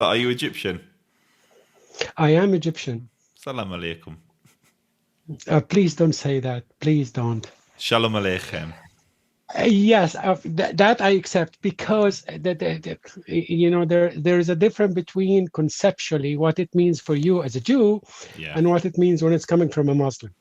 Are you Egyptian? I am Egyptian. Salam alaikum. Please don't say that. Please don't. Shalom aleichem. Yes, that I accept because there is a difference between conceptually what it means for you as a Jew Yeah. and what it means when it's coming from a Muslim.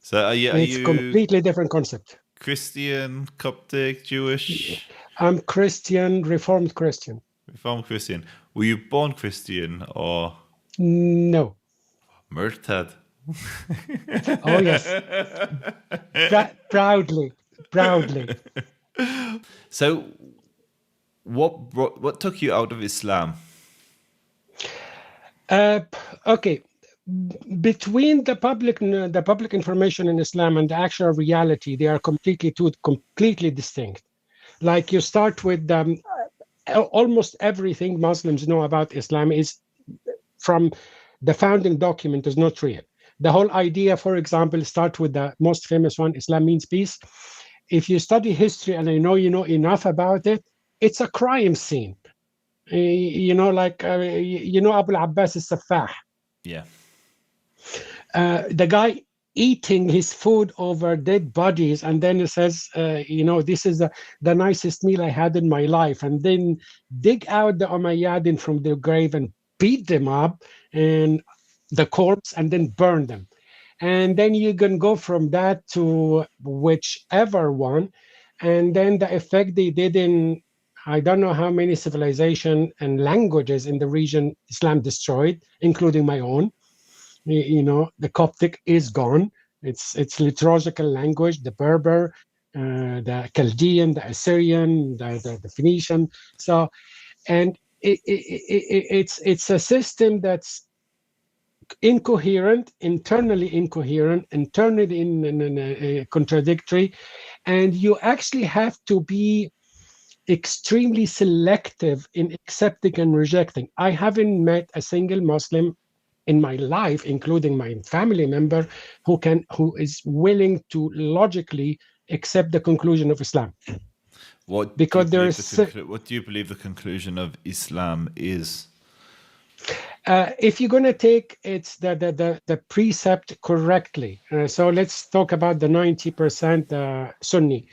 So are It's you completely different concept. Christian, Coptic, Jewish? I'm Christian, Reformed Christian. Reformed Christian. Were you born Christian or No. murtad? Oh yes, proudly, proudly. So what took you out of Islam? Okay. Between the public information in Islam and the actual reality, they are completely distinct. Like you start with almost everything Muslims know about Islam is from the founding document is not real. The whole idea, for example, start with the most famous one, Islam means peace. If you study history and I know you know enough about it, it's a crime scene. Like Abu al-Abbas al-Saffah. Yeah. The guy eating his food over dead bodies, and then he says, this is the nicest meal I had in my life, and then dig out the Umayyadin from the grave and beat them up and the corpse and then burn them. And then you can go from that to whichever one. And then the effect they did in, I don't know how many civilization and languages in the region Islam destroyed, including my own. The Coptic is gone. It's liturgical language, the Berber, the Chaldean, the Assyrian, the Phoenician. So, and it's a system that's incoherent, internally contradictory, and you actually have to be extremely selective in accepting and rejecting. I haven't met a single Muslim in my life, including my family member, who is willing to logically accept the conclusion of Islam. What do you believe the conclusion of Islam is? If you're going to take it's the precept correctly, so let's talk about the 90% Sunni.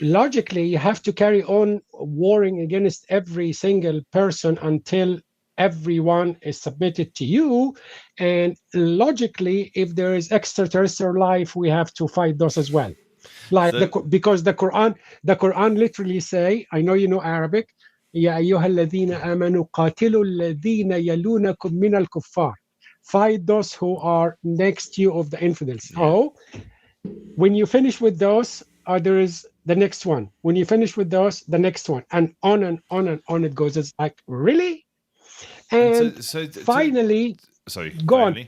Logically, you have to carry on warring against every single person until everyone is submitted to you. And logically, if there is extraterrestrial life, we have to fight those as well. Because the Quran literally say, I know you know Arabic, يا أيها الذين آمنوا قاتلوا الذين يلونكم من الكفار. Fight those who are next to you of the infidels. Yeah. Oh, when you finish with those, there is the next one. When you finish with those, the next one, and on and on and on it goes. It's like, really? And finally, sorry, go finally. On.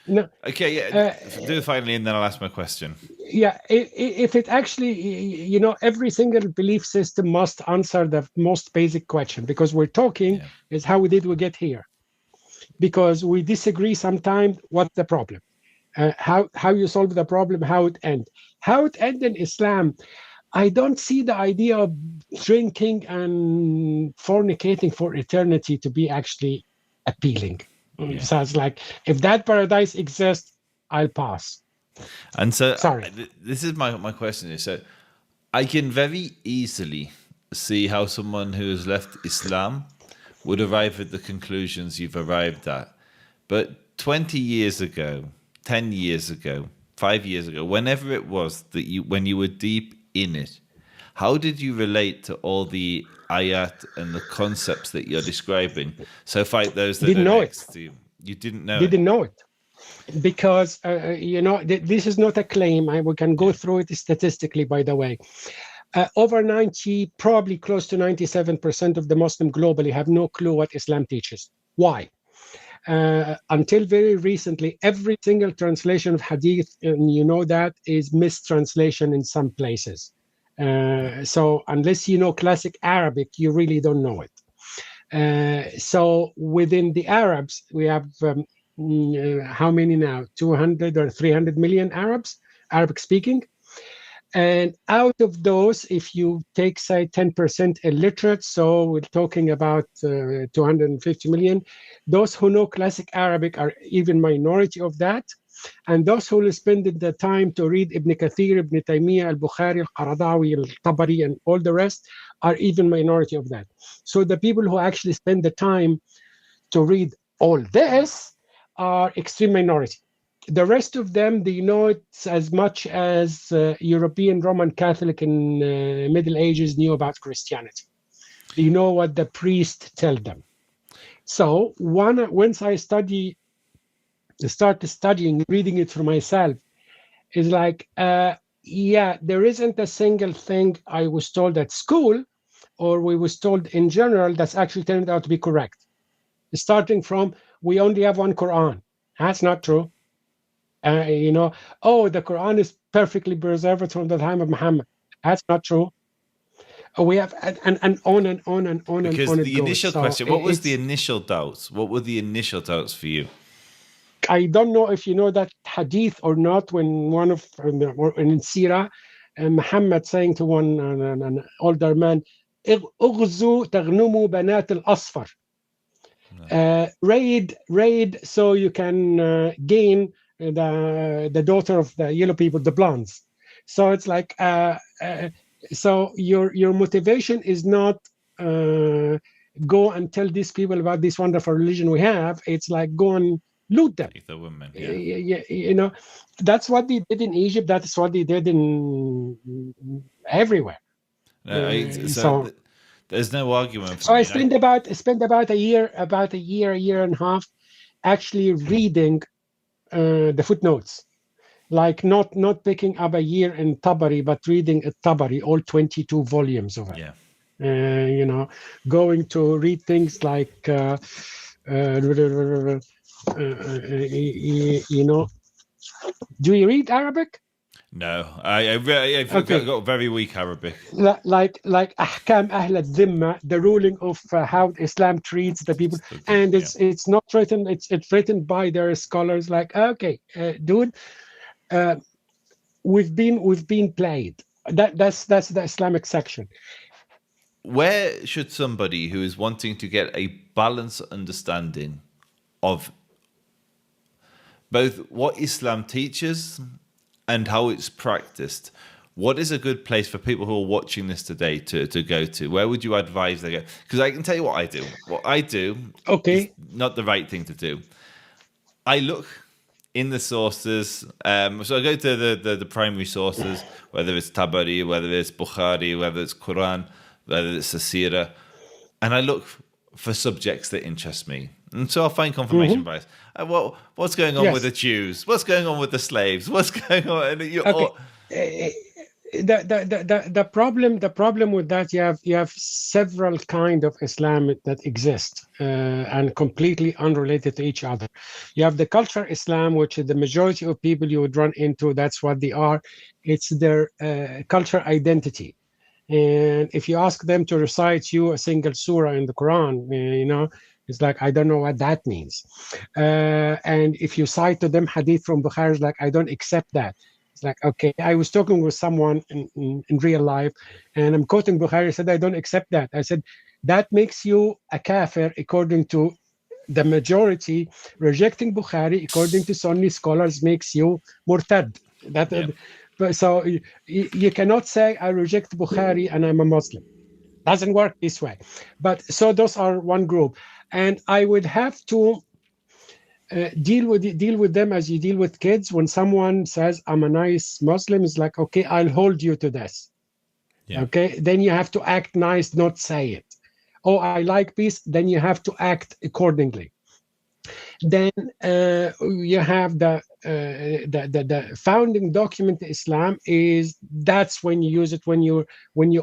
No. Okay, yeah. Do it finally, and then I'll ask my question. Yeah, if it actually, every single belief system must answer the most basic question, because we're talking is how did we get here? Because we disagree sometimes. What's the problem? How you solve the problem? How it end? How it end in Islam? I don't see the idea of drinking and fornicating for eternity to be actually appealing. Yeah. So it's like, if that paradise exists, I'll pass. And so, sorry, this is my question. Is so I can very easily see how someone who has left Islam would arrive at the conclusions you've arrived at. But 20 years ago, 10 years ago, 5 years ago, whenever it was that when you were deep in it, how did you relate to all the ayat and the concepts that you're describing? So fight those that didn't are know next it. to you. You didn't know Didn't know it. Because, this is not a claim. We can go through it statistically, by the way. Over 90, probably close to 97% of the Muslim globally have no clue what Islam teaches. Why? Until very recently, every single translation of hadith, and you know that, is mistranslation in some places. So unless you know classic Arabic, you really don't know it. So within the Arabs, we have how many now? 200 or 300 million Arabs, Arabic speaking. And out of those, if you take, say, 10% illiterate, so we're talking about 250 million, those who know classic Arabic are even minority of that. And those who will spend the time to read Ibn Kathir, Ibn Taymiyyah, Al-Bukhari, Al-Qaradawi, Al-Tabari, and all the rest are even minority of that. So the people who actually spend the time to read all this are extreme minority. The rest of them, they know it as much as European Roman Catholic in Middle Ages knew about Christianity. They know what the priest tell them. So once I started studying, reading it for myself, it's like, yeah, there isn't a single thing I was told at school or we was told in general that's actually turned out to be correct. Starting from, we only have one Quran. That's not true. Oh, the Quran is perfectly preserved from the time of Muhammad. That's not true. We have, and on and on and on because and on the it goes. initial question, what was the initial doubts? What were the initial doubts for you? I don't know if you know that hadith or not, when one of, in Sirah, Muhammad saying to an older man, اغزوا تغنموا بنات الأصفر. Raid so you can gain the daughter of the yellow people, the blondes. So it's like, so your motivation is not go and tell these people about this wonderful religion we have. It's like, go and loot them. Like the women, That's what they did in Egypt. That's what they did in everywhere. So there's no argument. So I spent about a year and a half actually reading the footnotes, like not picking up a year in Tabari, but reading a Tabari, all 22 volumes of it. Yeah. Going to read things like, do you read Arabic? No, I've got very weak Arabic. Like Ahkam Ahl al-Dhimma, the ruling of how Islam treats the people, and it's not written. It's written by their scholars. Like, okay, dude, we've been played. That's the Islamic section. Where should somebody who is wanting to get a balanced understanding of both what Islam teaches and how it's practiced, what is a good place for people who are watching this today to go to? Where would you advise they go? Because I can tell you what I do. What I do is not the right thing to do. I look in the sources. So I go to the primary sources, whether it's Tabari, whether it's Bukhari, whether it's Quran, whether it's Sirah, and I look for subjects that interest me. And so I'll find confirmation bias. What's going on with the Jews? What's going on with the slaves? What's going on? The problem with that, you have several kind of Islam that exist and completely unrelated to each other. You have the cultural Islam, which is the majority of people you would run into. That's what they are. It's their cultural identity. And if you ask them to recite you a single surah in the Quran, it's like, I don't know what that means. And if you cite to them hadith from Bukhari, it's like, I don't accept that. It's like, okay, I was talking with someone in real life, and I'm quoting Bukhari. I said, I don't accept that. I said, that makes you a kafir according to the majority. Rejecting Bukhari, according to Sunni scholars, makes you murtad. So you cannot say, I reject Bukhari and I'm a Muslim. Doesn't work this way. But so those are one group. And I would have to deal with them as you deal with kids. When someone says, I'm a nice Muslim, it's like, okay, I'll hold you to this. Yeah. Okay, then you have to act nice, not say it. Oh, I like peace, then you have to act accordingly. Then you have the founding document of Islam that's when you use it when you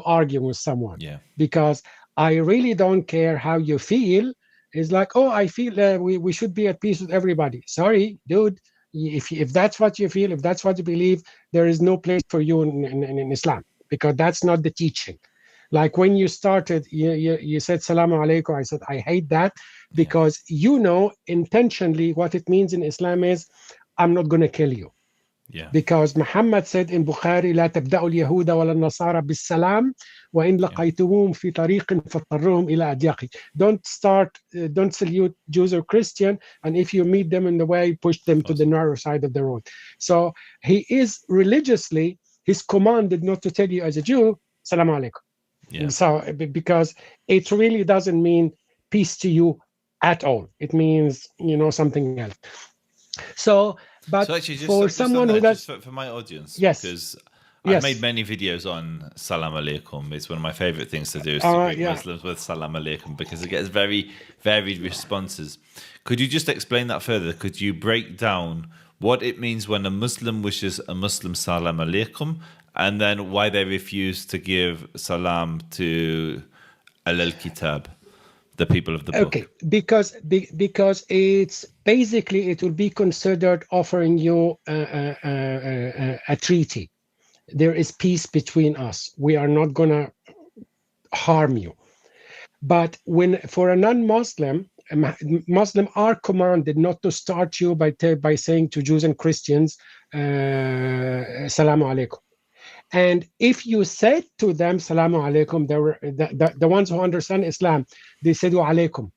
argue with someone. Yeah. Because I really don't care how you feel. It's like, oh, I feel we should be at peace with everybody. Sorry, dude. If that's what you feel, if that's what you believe, there is no place for you in Islam, because that's not the teaching. Like when you started, you said Salaam alaikum. I said, I hate that, because intentionally what it means in Islam is, I'm not going to kill you. Yeah. Because Muhammad said in Bukhari, لا تبدأوا اليهود ولا النصارى بالسلام وإن لقيتموهم في طريق فاضطروهم إلى أضيقه. Don't salute Jews or Christian, and if you meet them in the way, push them to the narrow side of the road. So he is religiously, he's commanded not to tell you as a Jew, Salam alaikum. Yeah. So because it really doesn't mean peace to you at all. It means, something else. So, but so actually, for someone who does, just for my audience, yes, because I've made many videos on Salam Alaikum. It's one of my favorite things to do is to greet Muslims with Salam Alaikum because it gets very varied responses. Could you just explain that further? Could you break down what it means when a Muslim wishes a Muslim Salam Alaikum, and then why they refuse to give salam to Al-Kitab? The people of the book. Okay, because it's basically, it will be considered offering you a treaty. There is peace between us. We are not gonna harm you. But when for a non-Muslim, Muslim are commanded not to start you by saying to Jews and Christians, "Salamu alaikum." And if you said to them, Salamu alaikum, they were the ones who understand Islam, they said, Wa alaikum.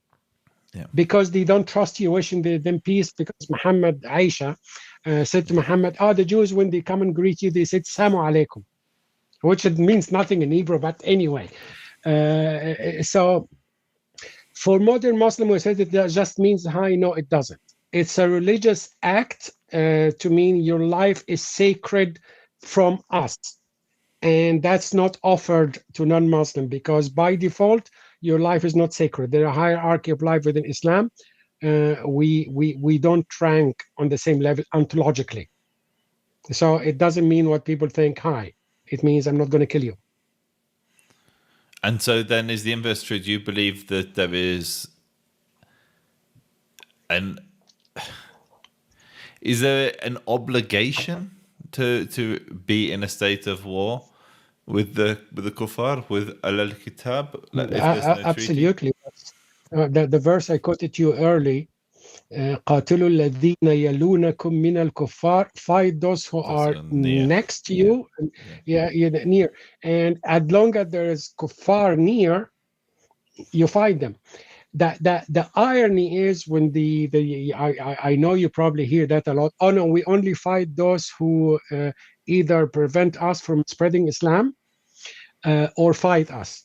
Yeah. Because they don't trust you, wishing them peace. Because Muhammad, Aisha, said to Muhammad, the Jews, when they come and greet you, they said, Salamu alaikum, which it means nothing in Hebrew, but anyway. So for modern Muslim who says it just means hi, no, it doesn't. It's a religious act to mean your life is sacred from us. And that's not offered to non-Muslim because by default, your life is not sacred. There's a hierarchy of life within Islam. We don't rank on the same level ontologically. So it doesn't mean what people think, hi. It means I'm not going to kill you. And so then is the inverse true? Do you believe that there is an obligation to be in a state of war with the kuffar, with al-kitab? Absolutely. The verse I quoted to you early, قاتلوا الذين يلونكم من الكفار, fight those who are next to you, near. And as long as there is kuffar near, you fight them. The irony is when I know you probably hear that a lot. Oh no, we only fight those who either prevent us from spreading Islam or fight us.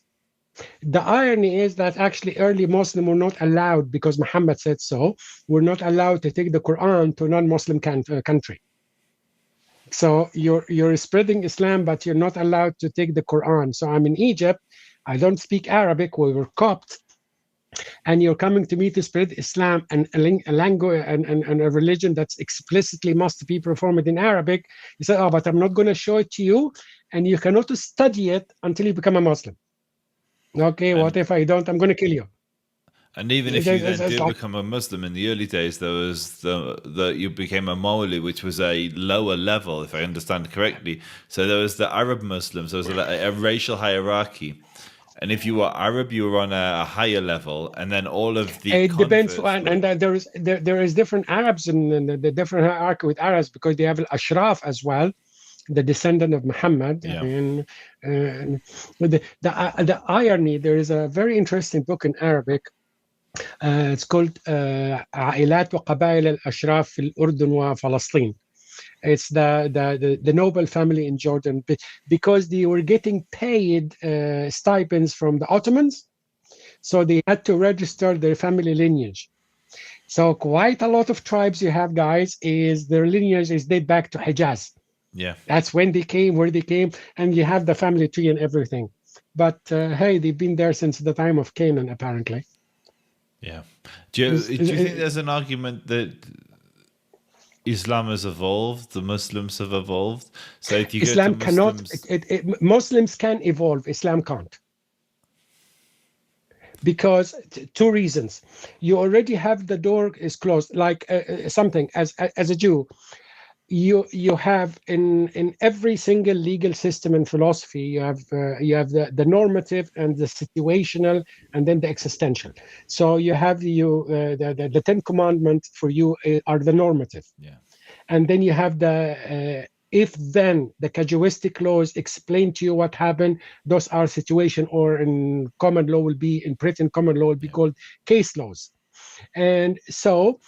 The irony is that actually early Muslims were not allowed, because Muhammad said so, were not allowed to take the Quran to non-Muslim country. So you're spreading Islam, but you're not allowed to take the Quran. So I'm in Egypt. I don't speak Arabic. We were Copt. And you're coming to me to spread Islam and a language and a religion that's explicitly must be performed in Arabic. You say, but I'm not going to show it to you, and you cannot study it until you become a Muslim. Okay, what if I don't? I'm going to kill you. And even if you then did become a Muslim in the early days, there was you became a Mawli, which was a lower level, if I understand correctly. So there was the Arab Muslims, there was a racial hierarchy. And if you were Arab, you were on a higher level, and then all of the it depends. And there is different Arabs and the different hierarchy with Arabs because they have al-Ashraf as well, the descendant of Muhammad. Yeah. And the irony, there is a very interesting book in Arabic. It's called عائلات وقبائل الأشراف في الأردن وفلسطين. It's the noble family in Jordan, because they were getting paid stipends from the Ottomans, so they had to register their family lineage. So quite a lot of tribes you have, guys, is their lineage is date back to Hijaz. Yeah, that's when they came, where they came, and you have the family tree and everything. But hey, they've been there since the time of Canaan, apparently. Yeah. Do you think there's an argument that Islam has evolved, the Muslims have evolved? So if you Islam go to Muslims... cannot, Muslims can evolve, Islam can't. Because two reasons. You already have the door is closed, like something as a Jew. You have in every single legal system and philosophy, you have the normative and the situational and then the existential. So you have the 10 commandments for you are the normative. Yeah. and then you have the if then the casuistic clause explain to you what happened. Those are situation, or in common law will be, in Britain common law will be called case laws. And so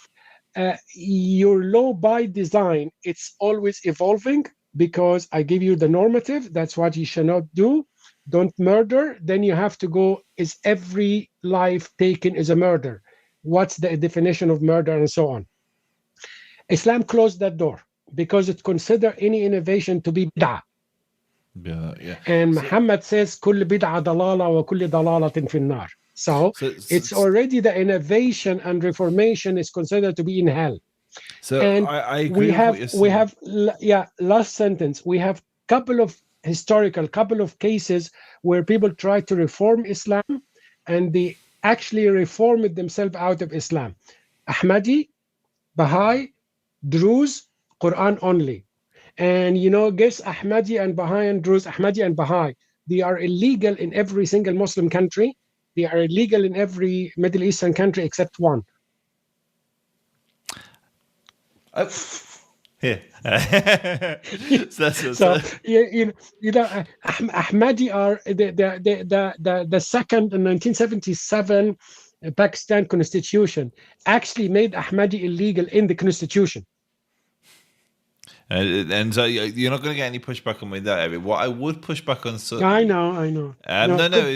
your law by design, it's always evolving, because I give you the normative, that's what you shall not do. Don't murder. Then you have to go, is every life taken is a murder? What's the definition of murder, and so on. Islam closed that door because it considered any innovation to be bid'ah. Yeah. And Muhammad says, كل بدعة ضلالة وكل ضلالة في النار. So it's already the innovation and reformation is considered to be in hell. So and I agree with what you're saying. we have last sentence. We have couple of cases where people try to reform Islam, and they actually reformed themselves out of Islam. Ahmadi, Baha'i, Druze, Quran only. And guess Ahmadi and Baha'i and Druze, Ahmadi and Baha'i, they are illegal in every single Muslim country. They are illegal in every Middle Eastern country except one. Here. Ahmadi are the second in 1977 Pakistan constitution actually made Ahmadi illegal in the constitution. And so you're not going to get any pushback on me in that area. What I would push back on... I know.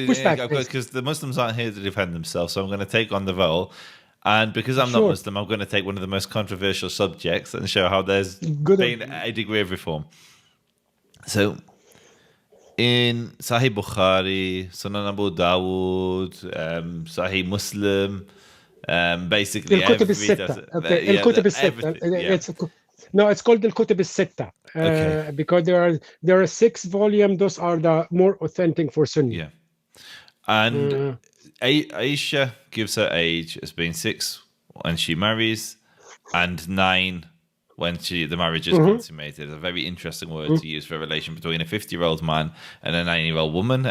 Push back, because the Muslims aren't here to defend themselves, so I'm going to take on the role. And because I'm not Muslim, I'm going to take one of the most controversial subjects and show how there's been a degree of reform. So, in Sahih Bukhari, Sunan Abu Dawud, Sahih Muslim, basically Al-Kutub al-Sitta. Okay, Al-Kutub al-Sitta. It's called Al-Kutub al-Sitta because there are 6 volumes. Those are the more authentic for Sunni. Yeah, and Aisha gives her age as being 6 when she marries, and 9 when the marriage is consummated. A very interesting word to use for a relation between a 50-year-old man and a 9-year-old woman.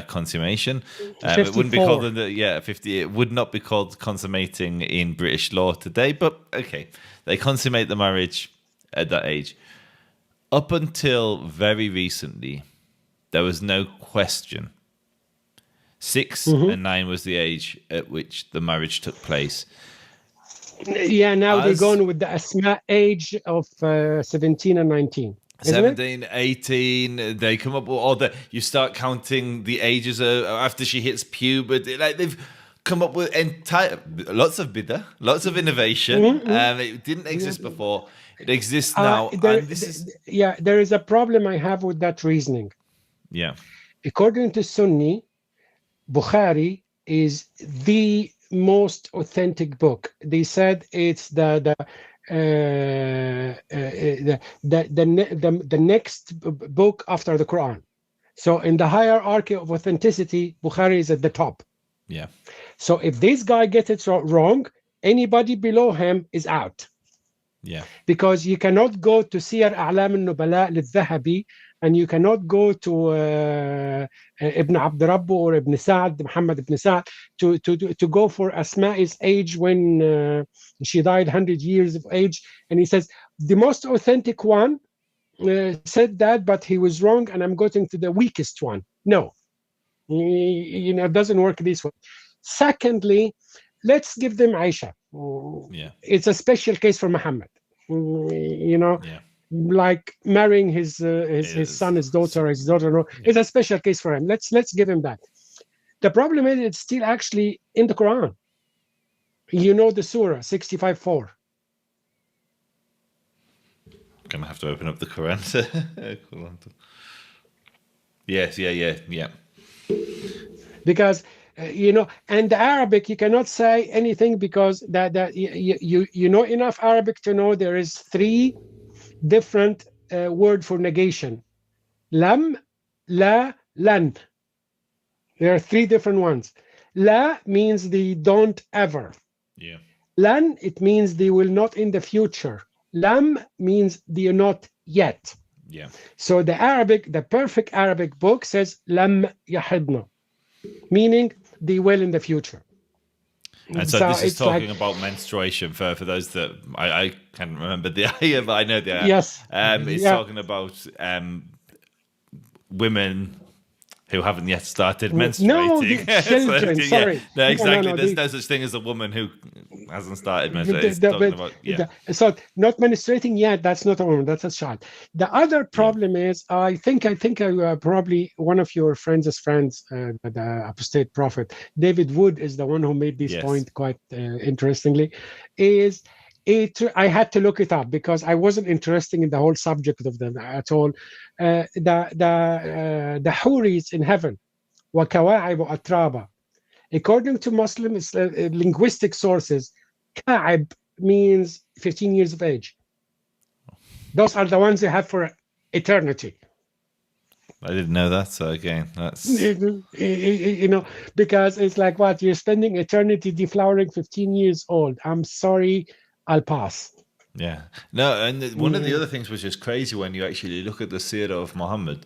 Consummation. It wouldn't be called 50. It would not be called consummating in British law today. But okay, they consummate the marriage at that age. Up until very recently, there was no question. 6 and 9 was the age at which the marriage took place. Yeah, now they're going with the Asma age of 17 and 19. 17, 18, they come up with you start counting the ages after she hits puberty. Like they've come up with lots of bid'ah, lots of innovation. It didn't exist before. It exists now. There is a problem I have with that reasoning. Yeah. According to Sunni, Bukhari is the most authentic book. They said it's the next book after the Quran. So in the hierarchy of authenticity, Bukhari is at the top. Yeah. So if this guy gets it wrong, anybody below him is out. Yeah. Because you cannot go to Siyar A'lam al-Nubala al-Dhahabi, and you cannot go to Ibn Abd Rabbu or Ibn Sa'd, Muhammad ibn Sa'd, to go for Asma's age when she died 100 years of age. And he says, the most authentic one said that, but he was wrong, and I'm going to the weakest one. No, it doesn't work this way. Secondly, let's give them Aisha. It's a special case for Muhammad. Like marrying his son, his daughter. It's a special case for him. Let's give him that. The problem is it's still actually in the Quran. The surah 65:4. I'm gonna have to open up the Quran. Yes, yeah. Because and the Arabic, you cannot say anything because that you know enough Arabic to know there is 3 different word for negation. Lam, la, lan. There are 3 different ones. La means they don't ever. Yeah. Lan, it means they will not in the future. Lam means they are not yet. Yeah. So the perfect Arabic book says lam yahidna, meaning they will in the future. And so So this is it's like, talking about menstruation for those that I can't remember the ayah, but I know the ayah. yes, It's yeah. talking about women who haven't yet started No, menstruating. the So, children. yeah, Sorry, no, no, exactly. no. There's no such thing as a woman who hasn't started menstruating. The, It's talking but about, yeah, so not menstruating yet. That's not a woman. That's a child. The other yeah, problem is, probably one of your friends, the apostate prophet David Wood, is the one who made this yes, point quite interestingly. Is it? I had to look it up because I wasn't interested in the whole subject of them at all. The Houris in heaven, وكواعب أترابا. According to Muslim linguistic sources, Ka'ab means 15 years of age. Those are the ones you have for eternity. I didn't know that. So again, that's Because it's like, what, you're spending eternity deflowering 15 years old. I'm sorry, I'll pass. yeah. No, and one of the Yeah. other things which is crazy when you actually look at the seerah of Muhammad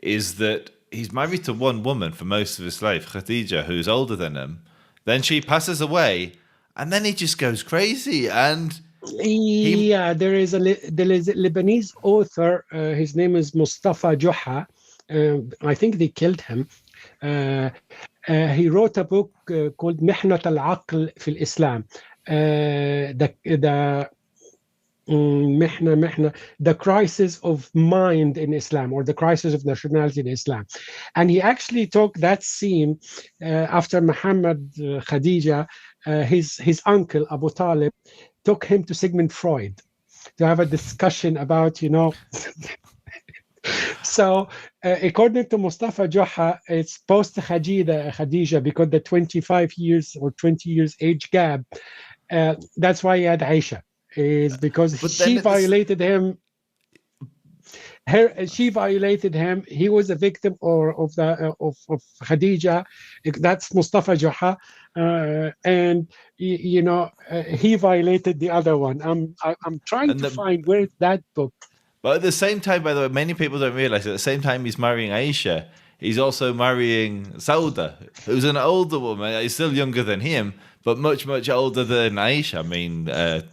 is that he's married to one woman for most of his life, Khadija, who's older than him. Then she passes away, and then he just goes crazy. And he, Yeah, there is a Lebanese author. His name is Mustafa Juha. I think they killed him. He wrote a book called محنة العقل في الإسلام. The crisis of mind in Islam, or the crisis of nationality in Islam. And he actually took that scene after Muhammad Khadija, his uncle Abu Talib took him to Sigmund Freud to have a discussion about, So, according to Mustafa Joha, it's post Khadija, because the 25 years or 20 years age gap. That's why he had Aisha, is because but she then at this, violated him. She violated him. He was a victim of Khadija. That's Mustafa Joha, and he violated the other one. I'm trying and to the, find where that book. but at the same time, by the way, many people don't realize at the same time he's marrying Aisha, he's also marrying Sauda, who's an older woman. He's still younger than him, but much, much older than Aisha. I mean,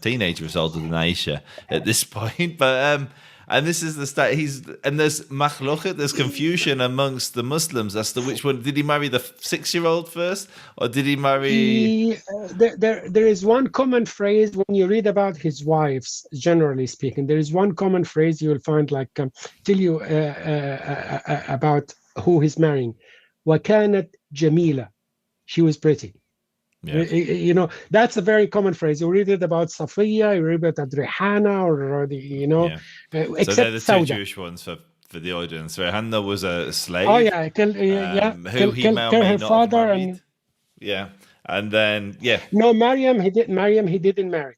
teenager is older than Aisha at this point. But and this is the stat. There's machloket, there's confusion amongst the Muslims as to which one did he marry, the 6-year-old first, or did he marry? There is one common phrase when you read about his wives, generally speaking. There is one common phrase you will find, like, tell you about who he's marrying. وَكَانَتْ جَمِيلَةً. She was pretty. Yeah. That's a very common phrase. You read it about Safiya, you read it about Rihanna, or Yeah. So except they're the two Sauda. Jewish ones for the audience. So Hannah was a slave. Oh yeah, Who he may or kill may her not have father, married. and Yeah. And then no, Maryam he didn't marry.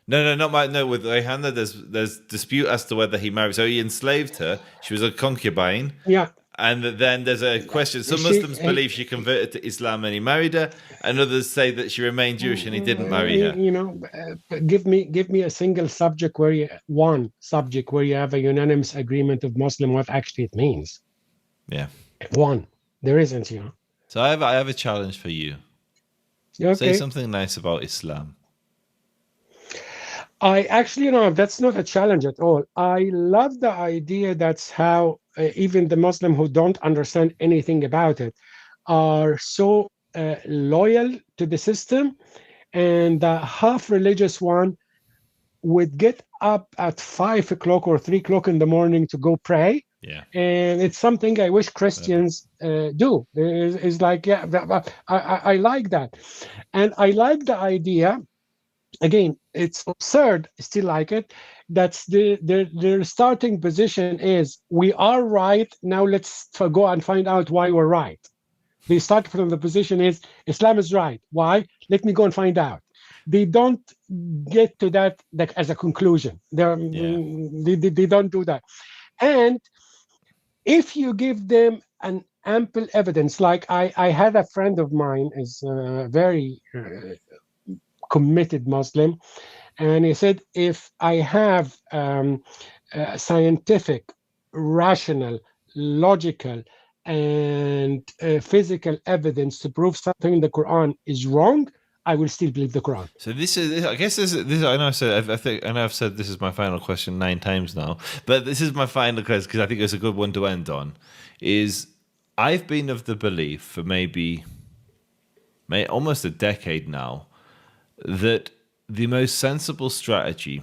No, no. With Hannah, there's dispute as to whether he married. So he enslaved her. She was a concubine. Yeah. And then there's a question. Some Muslims believe she converted to Islam and he married her, and others say that she remained Jewish and he didn't marry her. Give me a single subject where you have a unanimous agreement of Muslim what actually it means. Yeah. One. There isn't, So I have a challenge for you. Okay. Say something nice about Islam. I actually, that's not a challenge at all. I love the idea that's how even the Muslim who don't understand anything about it are so loyal to the system, and the half religious one would get up at 5 o'clock or 3 o'clock in the morning to go pray. Yeah. And it's something I wish Christians do. It's like, I like that. And I like the idea. Again, it's absurd, still like it. That's their starting position is, we are right, now let's go and find out why we're right. They start from the position is Islam is right. Why? Let me go and find out. They don't get to that as a conclusion. They don't do that. And if you give them an ample evidence, like I had a friend of mine is very committed Muslim, and he said, if I have scientific, rational, logical, and physical evidence to prove something in the Quran is wrong, I will still believe the Quran. So this is, I guess this. I know I know I've said this is my final question 9 times now, but this is my final question because I think it's a good one to end on. Is I've been of the belief for maybe almost a decade now that the most sensible strategy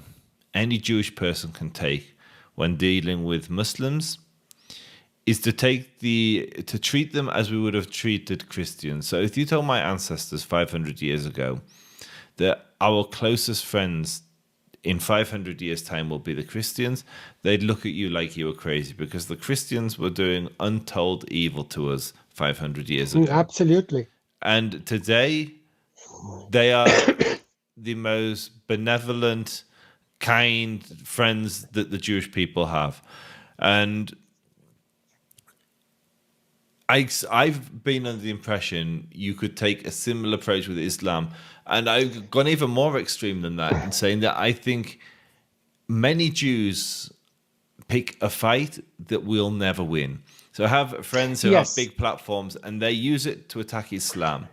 any Jewish person can take when dealing with Muslims is to treat them as we would have treated Christians. So if you told my ancestors 500 years ago that our closest friends in 500 years' time will be the Christians, they'd look at you like you were crazy because the Christians were doing untold evil to us 500 years ago. Absolutely. And today, they are the most benevolent, kind friends that the Jewish people have. And I've been under the impression you could take a similar approach with Islam. And I've gone even more extreme than that in saying that I think many Jews pick a fight that we'll never win. So I have friends who have big platforms and they use it to attack Islam.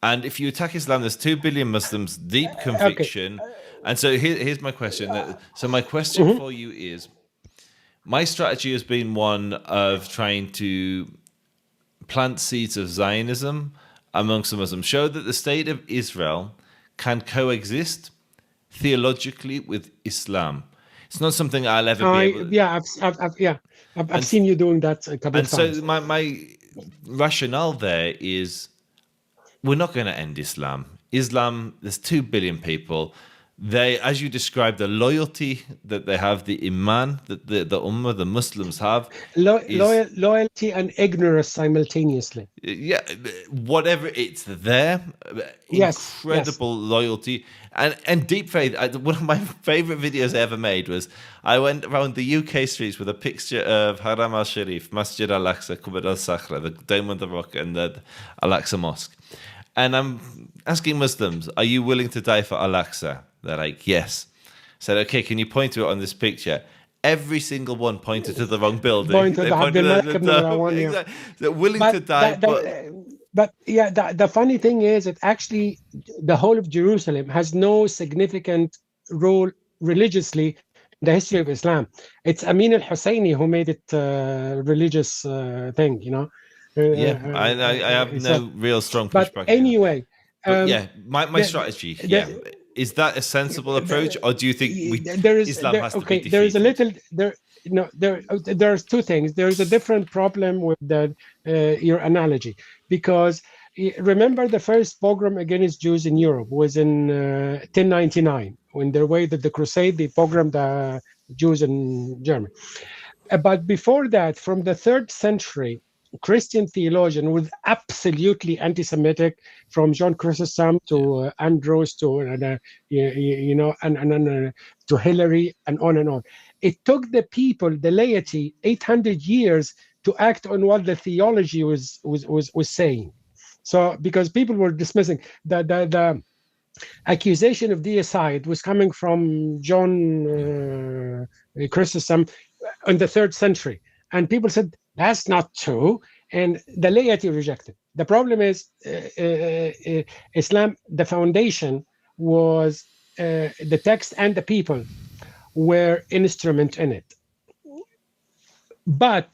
And if you attack Islam, there's 2 billion Muslims, deep conviction. Okay. And so here's my question. So my question for you is, my strategy has been one of trying to plant seeds of Zionism amongst the Muslims, show that the state of Israel can coexist theologically with Islam. It's not something I'll ever be able to... Yeah, I've seen you doing that a couple of times. And so my rationale there is we're not going to end Islam. Islam, there's 2 billion people. They, as you described, the loyalty that they have, the iman that the Ummah, the Muslims have. Loyalty and ignorance simultaneously. Yeah, whatever, it's there. Incredible loyalty and deep faith. One of my favorite videos I ever made was I went around the UK streets with a picture of Haram al-Sharif, Masjid al-Aqsa, Qubur al-Sakhra, the Dome of the Rock, and the Al-Aqsa Mosque. And I'm asking Muslims, are you willing to die for Al-Aqsa? They're like, yes. I said, okay, can you point to it on this picture? Every single one pointed to the wrong building. They pointed to the dome. Exactly. They're willing to die. But the funny thing is that actually the whole of Jerusalem has no significant role religiously in the history of Islam. It's Amin al-Husseini who made it a religious thing, you know. I have no real strong pushback. But anyway... my strategy, is that a sensible approach, or do you think Islam has to be defeated? There is a little there's two things. There is a different problem with your analogy, because remember the first pogrom against Jews in Europe was in 1099 when they waged the crusade. They pogromed the Jews in Germany. But before that, from the 3rd century, Christian theologian was absolutely anti-Semitic, from John Chrysostom to Andros to to Hilary and on and on. It took the people, the laity, 800 years to act on what the theology was saying. So because people were dismissing the accusation of deicide was coming from John Chrysostom in the 3rd century, and people said, that's not true, and the laity rejected. The problem is Islam, the foundation was the text and the people were instrument in it. But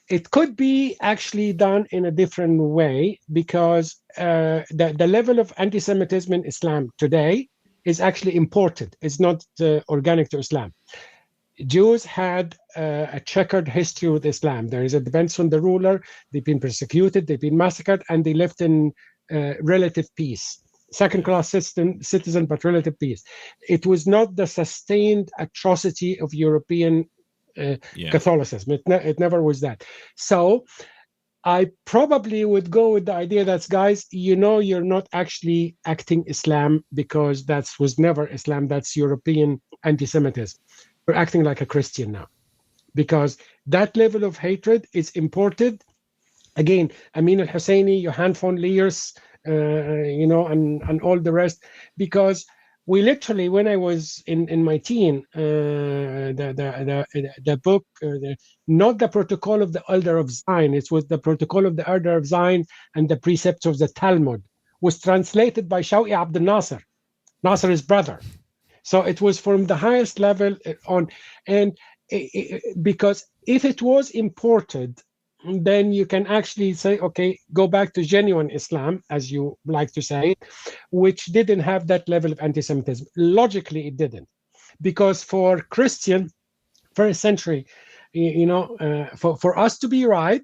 it could be actually done in a different way, because the level of anti-Semitism in Islam today is actually imported. It's not organic to Islam. Jews had a checkered history with Islam. It depends on the ruler. They've been persecuted, they've been massacred, and they lived in relative peace. Second-class citizen, but relative peace. It was not the sustained atrocity of European Catholicism. It never was that. So I probably would go with the idea that, guys, you're not actually acting Islam, because that was never Islam. That's European anti-Semitism. You're acting like a Christian now, because that level of hatred is imported. Again, Amin al-Husseini, Johann von Leers, and all the rest. Because we literally, when I was in my teen, the book, not the Protocol of the Elder of Zion, it was the Protocol of the Elder of Zion and the Precepts of the Talmud, was translated by Shawqi Abdel Nasser, Nasser's brother. So it was from the highest level on, and because if it was imported, then you can actually say, okay, go back to genuine Islam, as you like to say, which didn't have that level of anti-Semitism. Logically, it didn't, because for Christian first century, for us to be right,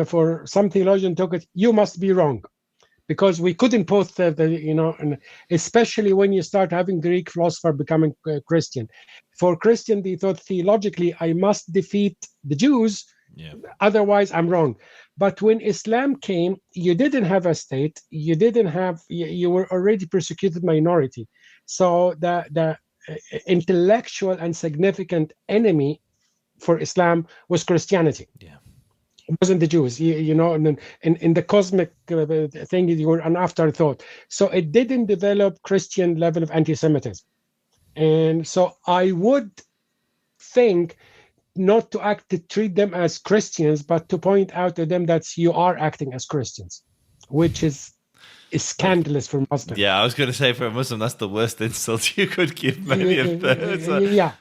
for some theologian took it, you must be wrong, because we couldn't both, and especially when you start having Greek philosopher becoming Christian. For Christian, they thought theologically, I must defeat the Jews, otherwise I'm wrong. But when Islam came, you didn't have a state, you were already persecuted minority. So the intellectual and significant enemy for Islam was Christianity. It wasn't the Jews, and in the cosmic thing, you were an afterthought. So it didn't develop Christian level of anti-Semitism. And so I would think not to treat them as Christians, but to point out to them that you are acting as Christians, which is scandalous for Muslims. Yeah, I was going to say, for a Muslim, that's the worst insult you could give many of them. Yeah.